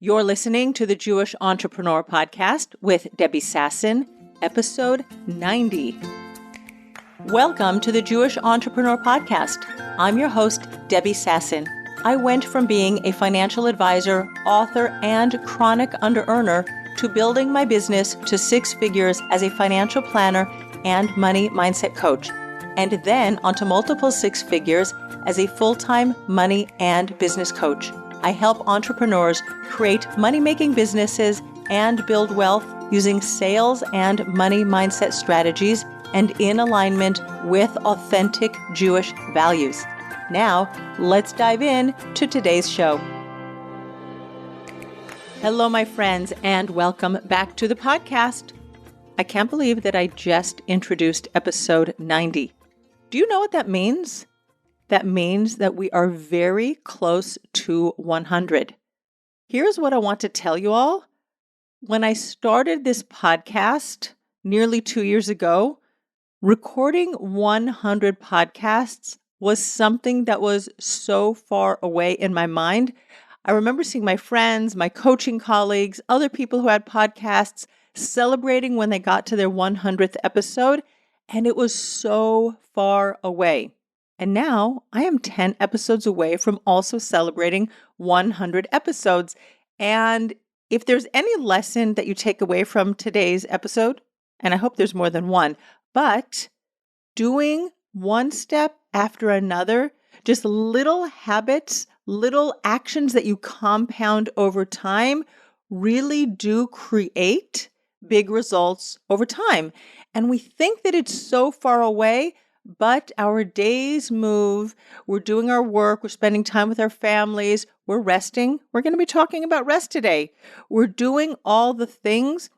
You're listening to the Jewish Entrepreneur Podcast with Debbie Sasson, episode 90. Welcome to the Jewish Entrepreneur Podcast. I'm your host, Debbie Sasson. I went from being a financial advisor, author, and chronic under-earner to building my business to six figures as a financial planner and money mindset coach, and then onto multiple six figures as a full-time money and business coach. I help entrepreneurs create money-making businesses and build wealth using sales and money mindset strategies and in alignment with authentic Jewish values. Now, let's dive in to today's show. Hello, my friends, and welcome back to the podcast. I can't believe that I just introduced episode 90. Do you know what that means? That means that we are very close to 100. Here's what I want to tell you all. When I started this podcast nearly 2 years ago, recording 100 podcasts was something that was so far away in my mind. I remember seeing my friends, my coaching colleagues, other people who had podcasts celebrating when they got to their 100th episode, and it was so far away. And now I am 10 episodes away from also celebrating 100 episodes. And if there's any lesson that you take away from today's episode, and I hope there's more than one, but doing one step after another, just little habits, little actions that you compound over time really do create big results over time. And we think that it's so far away, but our days move, we're doing our work, we're spending time with our families, we're resting. We're going to be talking about rest today. We're doing all the things.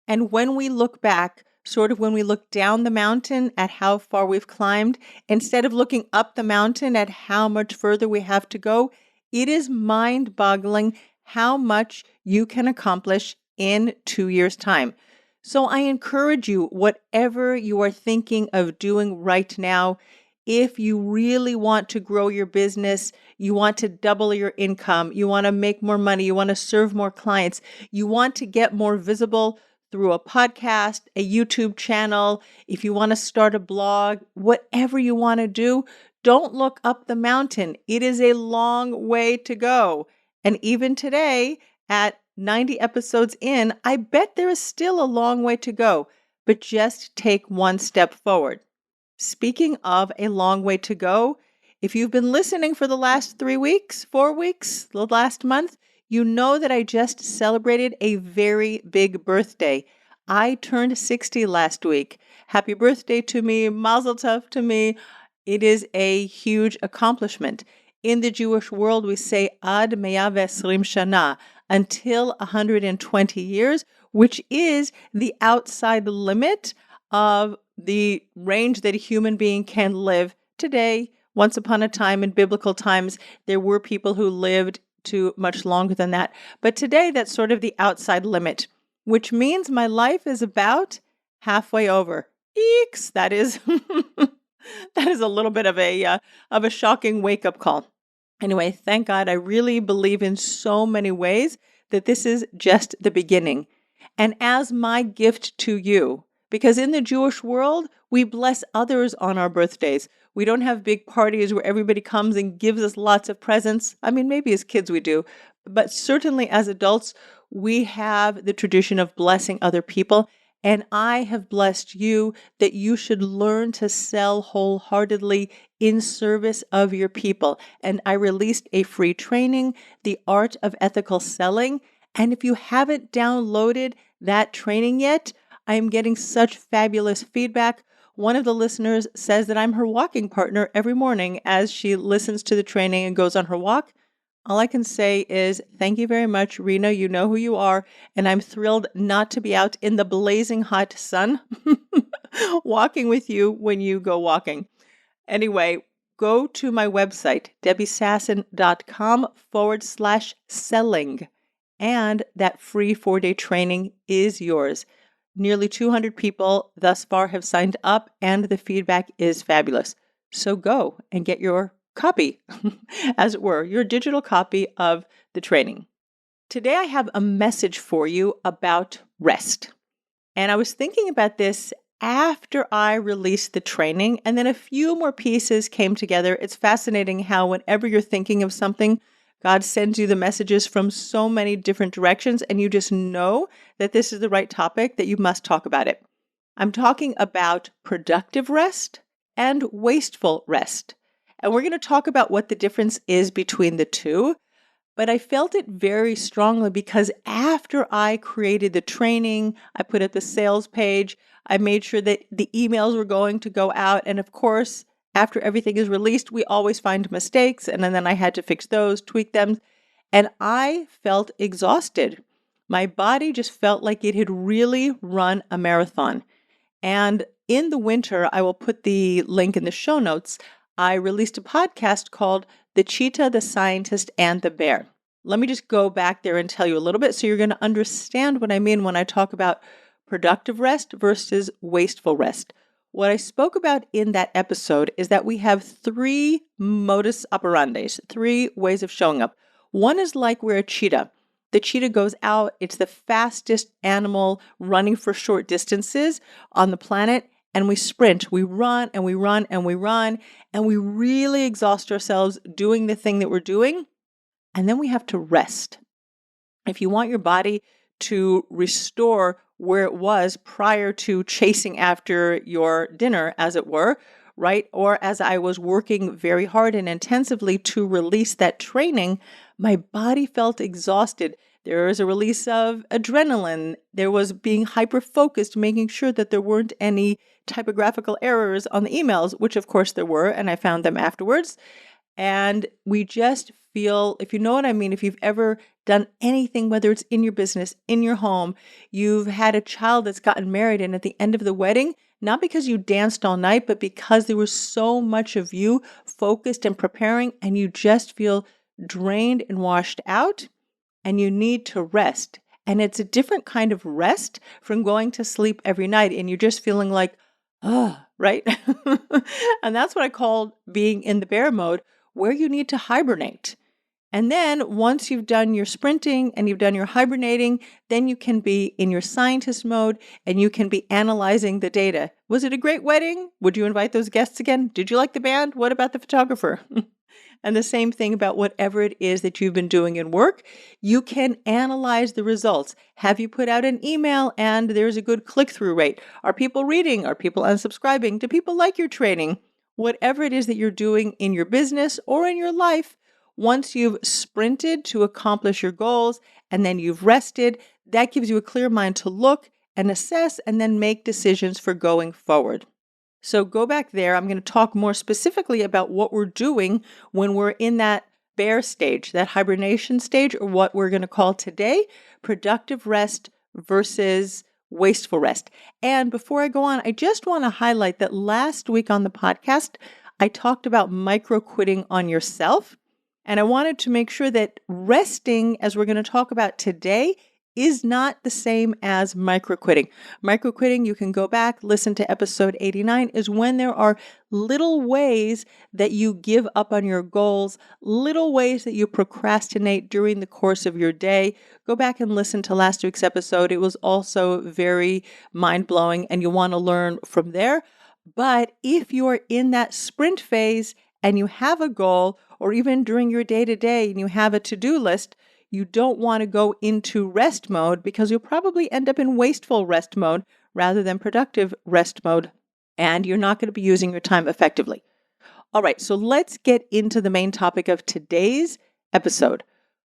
And when we look back, sort of when we look down the mountain at how far we've climbed, instead of looking up the mountain at how much further we have to go, it is mind-boggling how much you can accomplish in 2 years' time. So I encourage you, whatever you are thinking of doing right now, if you really want to grow your business, you want to double your income, you want to make more money, you want to serve more clients, you want to get more visible through a podcast, a YouTube channel, if you want to start a blog, whatever you want to do, don't look up the mountain. It is a long way to go. And even today, at 90 episodes in, I bet there is still a long way to go, but just take one step forward. Speaking of a long way to go, if you've been listening for the last 3 weeks, 4 weeks, the last month, you know that I just celebrated a very big birthday. I turned 60 last week. Happy birthday to me, Mazel Tov to me. It is a huge accomplishment. In the Jewish world, we say Ad 120 Shana, until 120 years, which is the outside limit of the range that a human being can live today. Once upon a time in biblical times, there were people who lived to much longer than that. But today, that's sort of the outside limit, which means my life is about halfway over. Eeks! That is, that is a little bit of a shocking wake-up call. Anyway, thank God, I really believe in so many ways that this is just the beginning. And as my gift to you, because in the Jewish world, we bless others on our birthdays. We don't have big parties where everybody comes and gives us lots of presents. I mean, maybe as kids we do, but certainly as adults, we have the tradition of blessing other people. And I have blessed you that you should learn to sell wholeheartedly in service of your people. And I released a free training, The Art of Ethical Selling. And if you haven't downloaded that training yet, I am getting such fabulous feedback. One of the listeners says that I'm her walking partner every morning as she listens to the training and goes on her walk. All I can say is thank you very much, Rena. You know who you are, and I'm thrilled not to be out in the blazing hot sun walking with you when you go walking. Anyway, go to my website, debbiesasson.com/selling, and that free 4-day training is yours. Nearly 200 people thus far have signed up, and the feedback is fabulous. So go and get your copy, as it were, your digital copy of the training. Today I have a message for you about rest. And I was thinking about this after I released the training, and then a few more pieces came together. It's fascinating how whenever you're thinking of something, God sends you the messages from so many different directions, and you just know that this is the right topic, that you must talk about it. I'm talking about productive rest and wasteful rest. And we're going to talk about what the difference is between the two. But I felt it very strongly because after I created the training, I put up the sales page, I made sure that the emails were going to go out. And of course, after everything is released, we always find mistakes. And then I had to fix those, tweak them. And I felt exhausted. My body just felt like it had really run a marathon. And in the winter, I will put the link in the show notes. I released a podcast called The Cheetah, the Scientist, and the Bear. Let me just go back there and tell you a little bit so you're going to understand what I mean when I talk about productive rest versus wasteful rest. What I spoke about in that episode is that we have three modus operandis, three ways of showing up. One is like we're a cheetah. The cheetah goes out. It's the fastest animal running for short distances on the planet. And we sprint, we run and we run and we run, and we really exhaust ourselves doing the thing that we're doing. And then we have to rest. If you want your body to restore where it was prior to chasing after your dinner, as it were, right? Or as I was working very hard and intensively to release that training, my body felt exhausted. There was a release of adrenaline. There was being hyper-focused, making sure that there weren't any typographical errors on the emails, which of course there were, and I found them afterwards. And we just feel, if you know what I mean, if you've ever done anything, whether it's in your business, in your home, you've had a child that's gotten married, and at the end of the wedding, not because you danced all night, but because there was so much of you focused and preparing, and you just feel drained and washed out, and you need to rest. And it's a different kind of rest from going to sleep every night, and you're just feeling like, right? And that's what I call being in the bear mode, where you need to hibernate. And then once you've done your sprinting and you've done your hibernating, then you can be in your scientist mode and you can be analyzing the data. Was it a great wedding? Would you invite those guests again? Did you like the band? What about the photographer? And the same thing about whatever it is that you've been doing in work. You can analyze the results. Have you put out an email and there's a good click-through rate? Are people reading? Are people unsubscribing? Do people like your training? Whatever it is that you're doing in your business or in your life, once you've sprinted to accomplish your goals and then you've rested, that gives you a clear mind to look and assess and then make decisions for going forward. So go back there. I'm going to talk more specifically about what we're doing when we're in that bear stage, that hibernation stage, or what we're going to call today productive rest versus wasteful rest. And before I go on, I just want to highlight that last week on the podcast, I talked about micro quitting on yourself. And I wanted to make sure that resting, as we're going to talk about today, is not the same as micro-quitting. Micro-quitting, you can go back, listen to episode 89, is when there are little ways that you give up on your goals, little ways that you procrastinate during the course of your day. Go back and listen to last week's episode. It was also very mind-blowing, and you want to learn from there. But if you're in that sprint phase and you have a goal, or even during your day-to-day and you have a to-do list, you don't want to go into rest mode because you'll probably end up in wasteful rest mode rather than productive rest mode, and you're not going to be using your time effectively. All right, so let's get into the main topic of today's episode.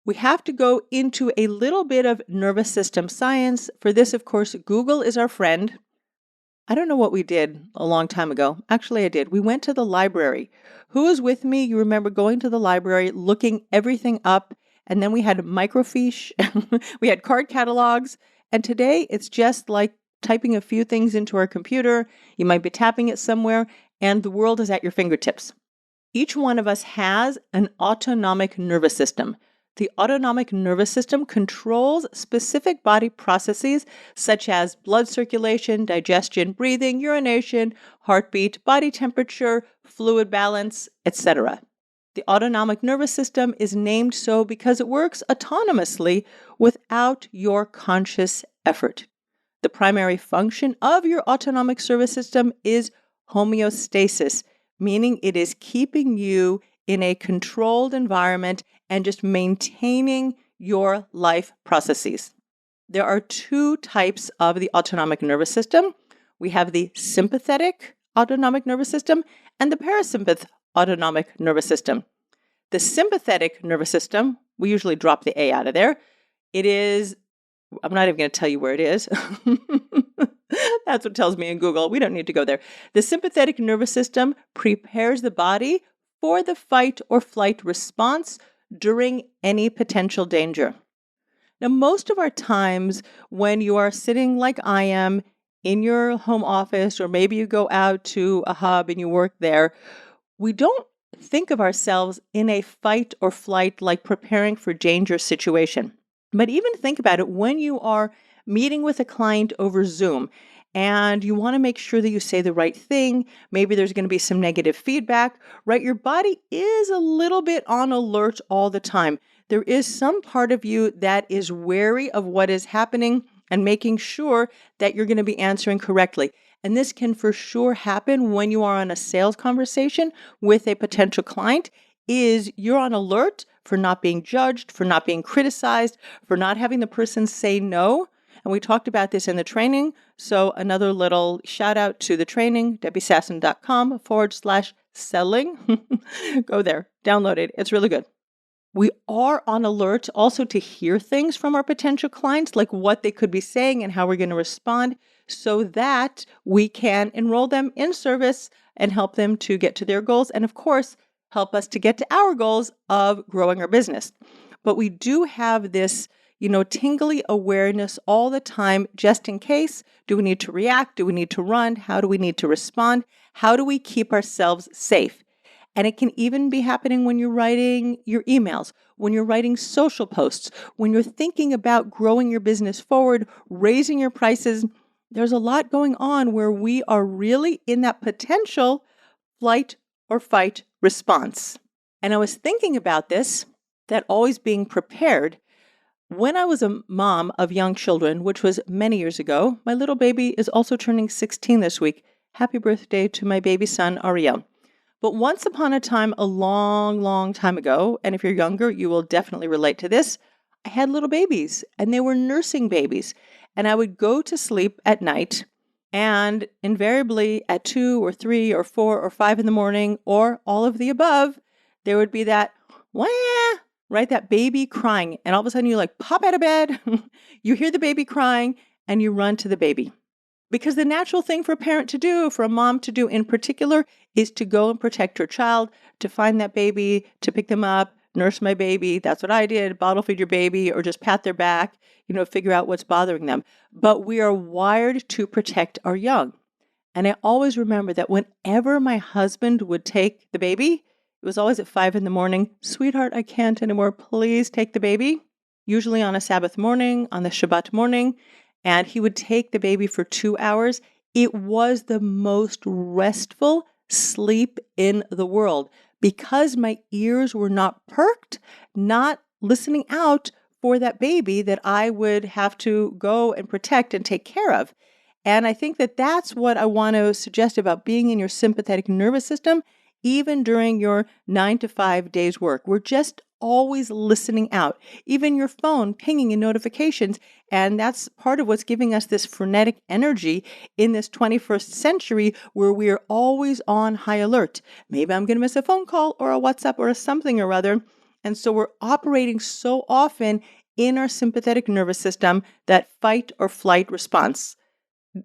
We have to go into a little bit of nervous system science. For this, of course, Google is our friend. I don't know what we did a long time ago. Actually, I did. We went to the library. Who was with me? You remember going to the library, looking everything up, and then we had microfiche, we had card catalogs, and today it's just like typing a few things into our computer. You might be tapping it somewhere, and the world is at your fingertips. Each one of us has an autonomic nervous system. The autonomic nervous system controls specific body processes such as blood circulation, digestion, breathing, urination, heartbeat, body temperature, fluid balance, etc. The autonomic nervous system is named so because it works autonomously without your conscious effort. The primary function of your autonomic nervous system is homeostasis, meaning it is keeping you in a controlled environment and just maintaining your life processes. There are two types of the autonomic nervous system. We have the sympathetic autonomic nervous system and the parasympathetic autonomic nervous system. The sympathetic nervous system, we usually drop the A out of there. It is, I'm not even going to tell you where it is. That's what tells me in Google. We don't need to go there. The sympathetic nervous system prepares the body for the fight or flight response during any potential danger. Now, most of our times when you are sitting like I am in your home office, or maybe you go out to a hub and you work there, we don't think of ourselves in a fight or flight, like preparing for dangerous situation. But even think about it when you are meeting with a client over Zoom and you want to make sure that you say the right thing. Maybe there's going to be some negative feedback, right? Your body is a little bit on alert all the time. There is some part of you that is wary of what is happening and making sure that you're going to be answering correctly. And this can for sure happen when you are on a sales conversation with a potential client, is you're on alert for not being judged, for not being criticized, for not having the person say no. And we talked about this in the training. So another little shout out to the training, debbiesasson.com/selling. Go there, download it. It's really good. We are on alert also to hear things from our potential clients, like what they could be saying and how we're going to respond, so that we can enroll them in service and help them to get to their goals. And of course, help us to get to our goals of growing our business. But we do have this, tingly awareness all the time, just in case. Do we need to react? Do we need to run? How do we need to respond? How do we keep ourselves safe? And it can even be happening when you're writing your emails, when you're writing social posts, when you're thinking about growing your business forward, raising your prices. There's a lot going on where we are really in that potential flight or fight response. And I was thinking about this, that always being prepared. When I was a mom of young children, which was many years ago, my little baby is also turning 16 this week. Happy birthday to my baby son, Ariel. But once upon a time, a long, long time ago, and if you're younger, you will definitely relate to this, I had little babies, and they were nursing babies. And I would go to sleep at night, and invariably at 2 or 3 or 4 or 5 in the morning, or all of the above, there would be that, wah, right, that baby crying. And all of a sudden you pop out of bed, you hear the baby crying, and you run to the baby. Because the natural thing for a parent to do, for a mom to do in particular, is to go and protect her child, to find that baby, to pick them up, nurse my baby. That's what I did, bottle feed your baby, or just pat their back, figure out what's bothering them. But we are wired to protect our young. And I always remember that whenever my husband would take the baby, it was always at 5 in the morning, sweetheart, I can't anymore, please take the baby. Usually on a Sabbath morning, on the Shabbat morning. And he would take the baby for 2 hours. It was the most restful sleep in the world because my ears were not perked, not listening out for that baby that I would have to go and protect and take care of. And I think that that's what I want to suggest about being in your sympathetic nervous system, even during your 9 to 5 days work. We're just always listening out, even your phone pinging in notifications. And that's part of what's giving us this frenetic energy in this 21st century where we are always on high alert. Maybe I'm going to miss a phone call or a WhatsApp or a something or other. And so we're operating so often in our sympathetic nervous system, that fight or flight response.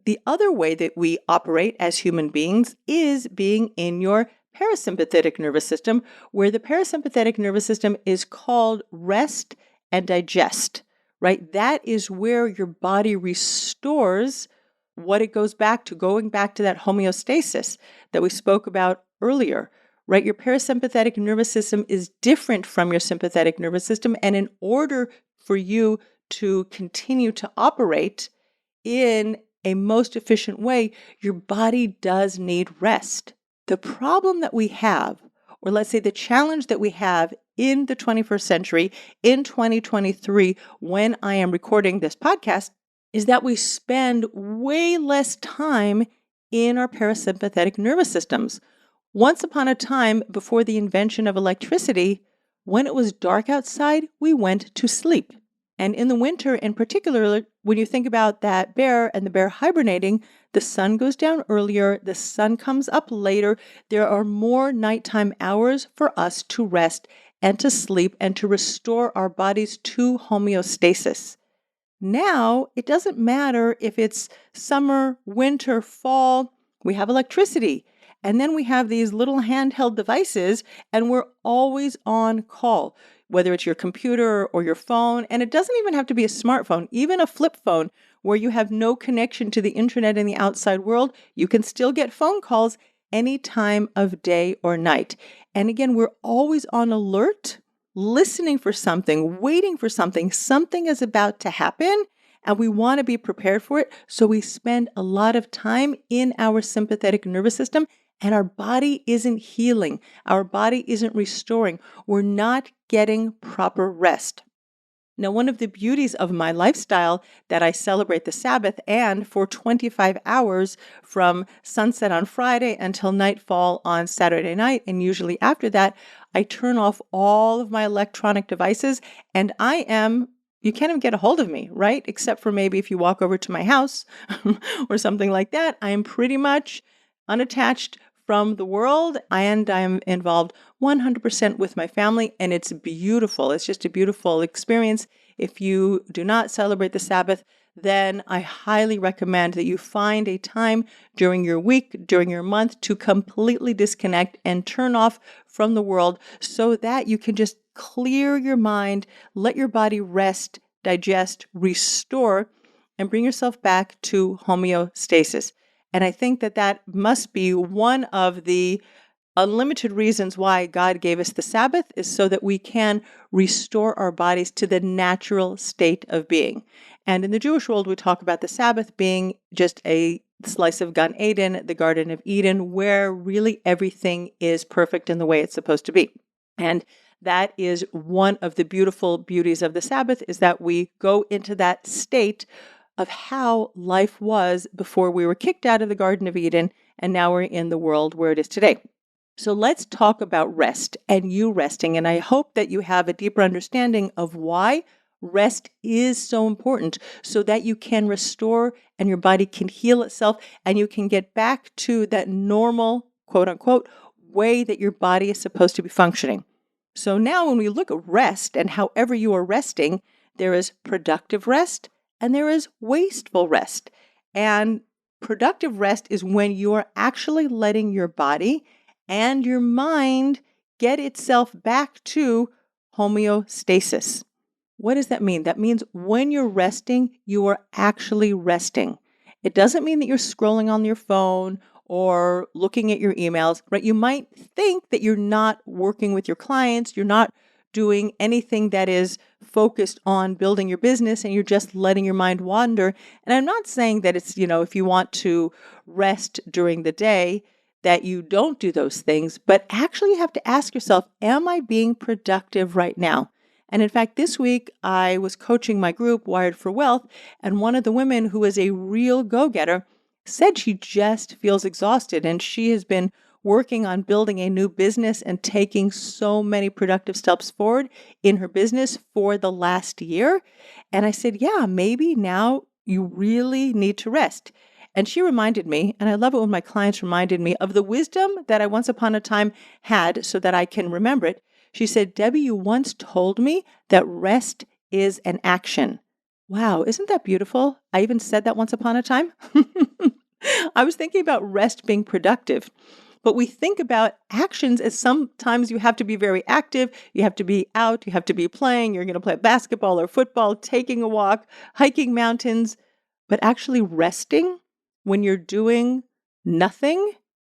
The other way that we operate as human beings is being in your parasympathetic nervous system, where the parasympathetic nervous system is called rest and digest, right? That is where your body restores what it goes back to, going back to that homeostasis that we spoke about earlier, right? Your parasympathetic nervous system is different from your sympathetic nervous system. And in order for you to continue to operate in a most efficient way, your body does need rest. The problem that we have, or let's say the challenge that we have in the 21st century, in 2023, when I am recording this podcast, is that we spend way less time in our parasympathetic nervous systems. Once upon a time, before the invention of electricity, when it was dark outside, we went to sleep. And in the winter, in particular, when you think about that bear and the bear hibernating, the sun goes down earlier, the sun comes up later. There are more nighttime hours for us to rest and to sleep and to restore our bodies to homeostasis. Now, it doesn't matter if it's summer, winter, fall, we have electricity. And then we have these little handheld devices, and we're always on call, whether it's your computer or your phone. And it doesn't even have to be a smartphone, even a flip phone where you have no connection to the internet and the outside world. You can still get phone calls any time of day or night. And again, we're always on alert, listening for something, waiting for something. Something is about to happen, and we want to be prepared for it. So we spend a lot of time in our sympathetic nervous system, and our body isn't healing. Our body isn't restoring. We're not getting proper rest. Now, one of the beauties of my lifestyle that I celebrate the Sabbath, and for 25 hours from sunset on Friday until nightfall on Saturday night, and usually after that, I turn off all of my electronic devices, and you can't even get a hold of me, right? Except for maybe if you walk over to my house or something like that. I am pretty much unattached from the world, and I'm involved 100% with my family, and it's beautiful. It's just a beautiful experience. If you do not celebrate the Sabbath, then I highly recommend that you find a time during your week, during your month, to completely disconnect and turn off from the world so that you can just clear your mind, let your body rest, digest, restore, and bring yourself back to homeostasis. And I think that must be one of the unlimited reasons why God gave us the Sabbath, is so that we can restore our bodies to the natural state of being. And in the Jewish world, we talk about the Sabbath being just a slice of Gan Eden, the Garden of Eden, where really everything is perfect in the way it's supposed to be. And that is one of the beautiful beauties of the Sabbath, is that we go into that state of how life was before we were kicked out of the Garden of Eden, and now we're in the world where it is today. So let's talk about rest and you resting. And I hope that you have a deeper understanding of why rest is so important, so that you can restore and your body can heal itself and you can get back to that normal, quote unquote, way that your body is supposed to be functioning. So now when we look at rest and however you are resting, there is productive rest and there is wasteful rest. And productive rest is when you are actually letting your body and your mind get itself back to homeostasis. What does that mean? That means when you're resting, you are actually resting. It doesn't mean that you're scrolling on your phone or looking at your emails, right? You might think that you're not working with your clients, you're not doing anything that is focused on building your business, and you're just letting your mind wander. And I'm not saying that it's, if you want to rest during the day, that you don't do those things, but actually you have to ask yourself, am I being productive right now? And in fact, this week I was coaching my group, Wired for Wealth, and one of the women who is a real go-getter said she just feels exhausted, and she has been working on building a new business and taking so many productive steps forward in her business for the last year. And I said, yeah, maybe now you really need to rest. And she reminded me, and I love it when my clients reminded me of the wisdom that I once upon a time had so that I can remember it. She said, Debbie, you once told me that rest is an action. Wow, isn't that beautiful? I even said that once upon a time. I was thinking about rest being productive. But we think about actions as sometimes you have to be very active, you have to be out, you have to be playing, you're going to play basketball or football, taking a walk, hiking mountains. But actually resting when you're doing nothing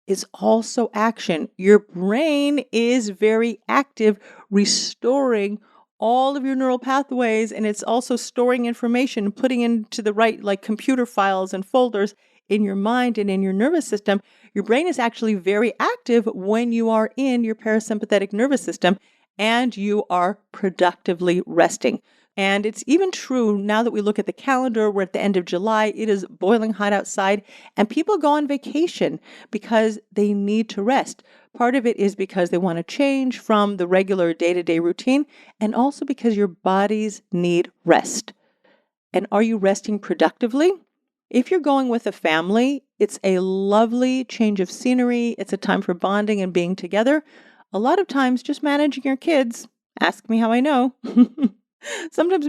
is also action. Your brain is very active, restoring all of your neural pathways, and it's also storing information, putting into the right computer files and folders. in your mind and in your nervous system, your brain is actually very active when you are in your parasympathetic nervous system and you are productively resting. And it's even true now that we look at the calendar, we're at the end of July, it is boiling hot outside, and people go on vacation because they need to rest. Part of it is because they want to change from the regular day-to-day routine, and also because your bodies need rest. And are you resting productively? If you're going with a family, it's a lovely change of scenery. It's a time for bonding and being together. A lot of times, just managing your kids, ask me how I know. Sometimes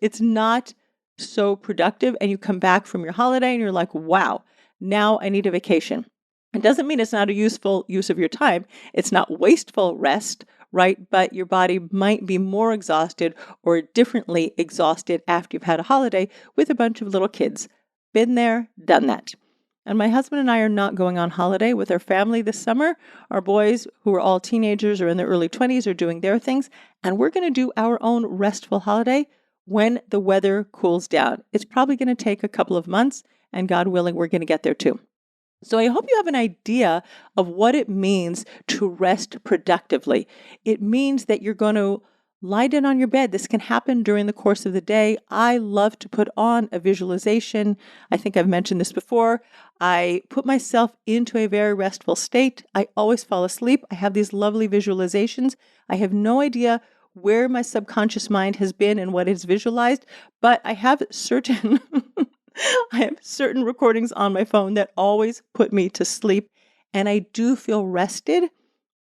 it's not so productive, and you come back from your holiday and you're like, wow, now I need a vacation. It doesn't mean it's not a useful use of your time. It's not wasteful rest, right? But your body might be more exhausted or differently exhausted after you've had a holiday with a bunch of little kids. Been there, done that. And my husband and I are not going on holiday with our family this summer. Our boys, who are all teenagers or in their early 20s, are doing their things. And we're going to do our own restful holiday when the weather cools down. It's probably going to take a couple of months, and God willing, we're going to get there too. So I hope you have an idea of what it means to rest productively. It means that you're going to lie down on your bed. This can happen during the course of the day. I love to put on a visualization. I think I've mentioned this before. I put myself into a very restful state. I always fall asleep. I have these lovely visualizations. I have no idea where my subconscious mind has been and what it's visualized, but I have certain recordings on my phone that always put me to sleep, and I do feel rested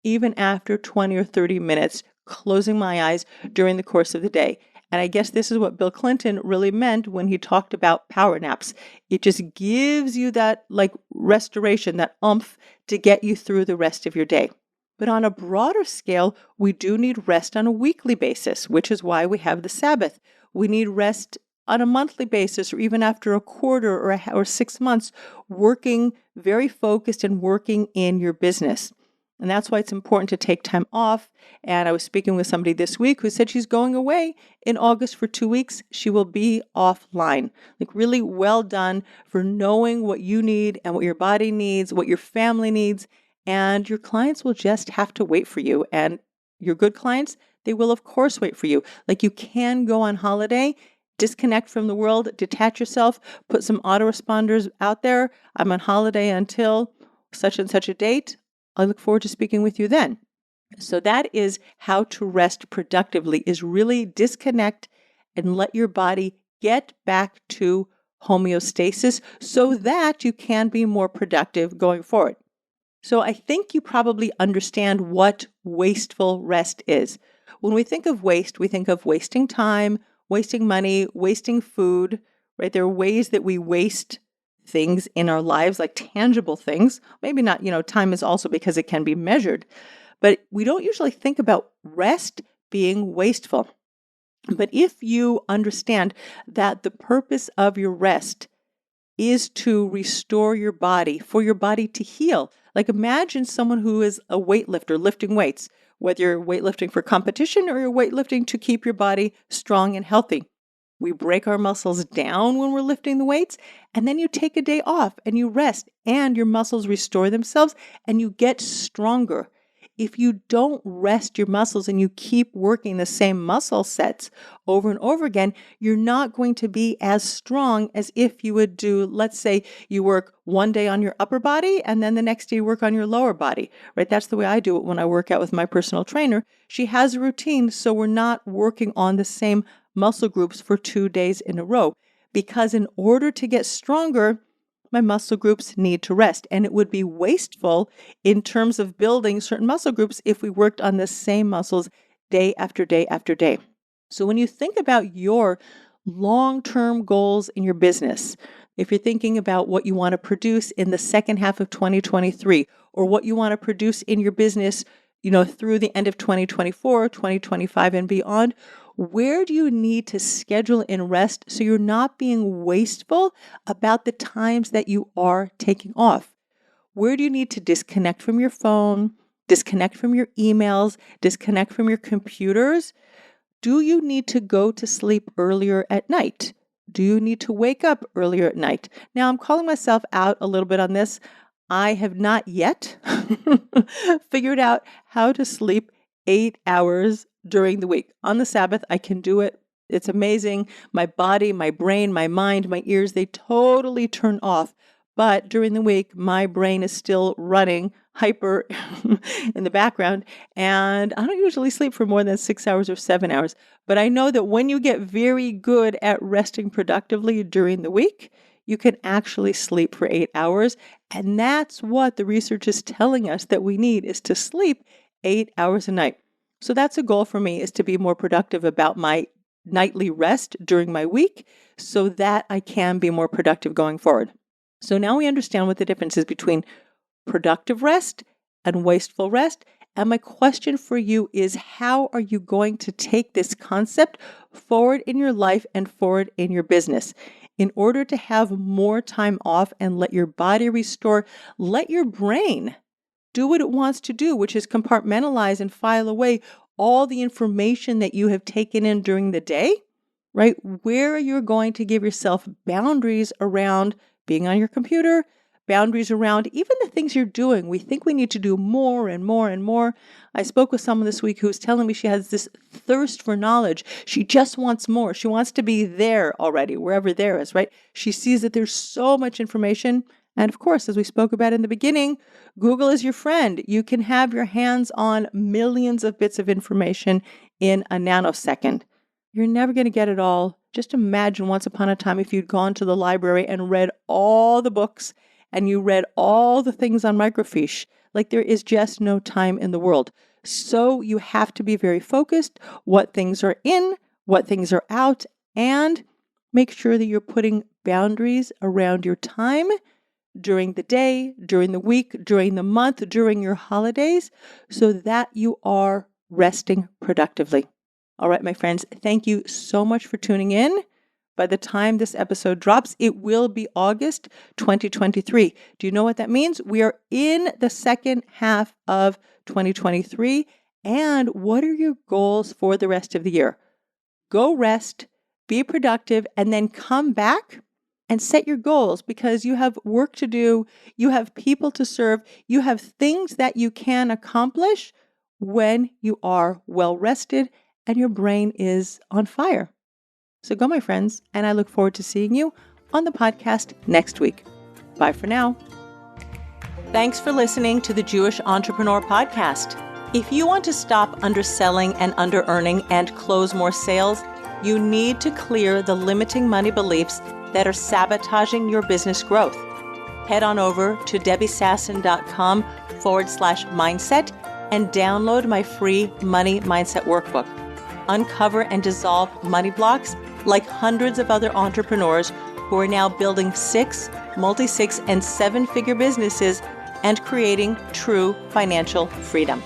even after 20 or 30 minutes closing my eyes during the course of the day. And I guess this is what Bill Clinton really meant when he talked about power naps. It just gives you that restoration, that oomph to get you through the rest of your day. But on a broader scale, we do need rest on a weekly basis, which is why we have the Sabbath. We need rest on a monthly basis, or even after a quarter or 6 months, working very focused and working in your business. And that's why it's important to take time off. And I was speaking with somebody this week who said she's going away in August for 2 weeks. She will be offline. Really well done for knowing what you need and what your body needs, what your family needs. And your clients will just have to wait for you. And your good clients, they will of course wait for you. You can go on holiday, disconnect from the world, detach yourself, put some autoresponders out there. I'm on holiday until such and such a date. I look forward to speaking with you then. So that is how to rest productively, is really disconnect and let your body get back to homeostasis so that you can be more productive going forward. So I think you probably understand what wasteful rest is. When we think of waste, we think of wasting time, wasting money, wasting food, right? There are ways that we waste things in our lives, like tangible things. Maybe not, time is also because it can be measured, but we don't usually think about rest being wasteful. But if you understand that the purpose of your rest is to restore your body, for your body to heal. Imagine someone who is a weightlifter lifting weights, whether you're weightlifting for competition or you're weightlifting to keep your body strong and healthy. We break our muscles down when we're lifting the weights, and then you take a day off and you rest, and your muscles restore themselves and you get stronger. If you don't rest your muscles and you keep working the same muscle sets over and over again, you're not going to be as strong as if you would do, let's say you work one day on your upper body and then the next day you work on your lower body, right? That's the way I do it when I work out with my personal trainer. She has a routine, so we're not working on the same muscle groups for 2 days in a row, because in order to get stronger, my muscle groups need to rest. And it would be wasteful in terms of building certain muscle groups if we worked on the same muscles day after day after day. So when you think about your long-term goals in your business, if you're thinking about what you want to produce in the second half of 2023, or what you want to produce in your business, through the end of 2024, 2025 and beyond, where do you need to schedule in rest so you're not being wasteful about the times that you are taking off? Where do you need to disconnect from your phone, disconnect from your emails, disconnect from your computers? Do you need to go to sleep earlier at night? Do you need to wake up earlier at night? Now, I'm calling myself out a little bit on this. I have not yet figured out how to sleep 8 hours during the week. On the Sabbath, I can do it. It's amazing. My body, my brain, my mind, my ears, they totally turn off. But during the week, my brain is still running hyper in the background. And I don't usually sleep for more than 6 hours or 7 hours. But I know that when you get very good at resting productively during the week, you can actually sleep for 8 hours. And that's what the research is telling us that we need, is to sleep 8 hours a night. So that's a goal for me, is to be more productive about my nightly rest during my week so that I can be more productive going forward. So now we understand what the difference is between productive rest and wasteful rest. And my question for you is, how are you going to take this concept forward in your life and forward in your business? In order to have more time off and let your body restore, let your brain do what it wants to do, which is compartmentalize and file away all the information that you have taken in during the day, right? Where you're going to give yourself boundaries around being on your computer, boundaries around even the things you're doing. We think we need to do more and more and more. I spoke with someone this week who was telling me she has this thirst for knowledge. She just wants more. She wants to be there already, wherever there is, right? She sees that there's so much information. And of course, as we spoke about in the beginning, Google is your friend. You can have your hands on millions of bits of information in a nanosecond. You're never going to get it all. Just imagine once upon a time if you'd gone to the library and read all the books and you read all the things on microfiche. Like, there is just no time in the world. So you have to be very focused, what things are in, what things are out, and make sure that you're putting boundaries around your time during the day, during the week, during the month, during your holidays, so that you are resting productively. All right, my friends, thank you so much for tuning in. By the time this episode drops, it will be August 2023. Do you know what that means? We are in the second half of 2023. And what are your goals for the rest of the year? Go rest, be productive, and then come back and set your goals, because you have work to do, you have people to serve, you have things that you can accomplish when you are well rested and your brain is on fire. So go, my friends, and I look forward to seeing you on the podcast next week. Bye for now. Thanks for listening to the Jewish Entrepreneur Podcast. If you want to stop underselling and under-earning and close more sales, you need to clear the limiting money beliefs that are sabotaging your business growth. Head on over to debbiesasson.com/mindset and download my free Money Mindset Workbook. Uncover and dissolve money blocks like hundreds of other entrepreneurs who are now building 6, multi-6, and 7-figure businesses and creating true financial freedom.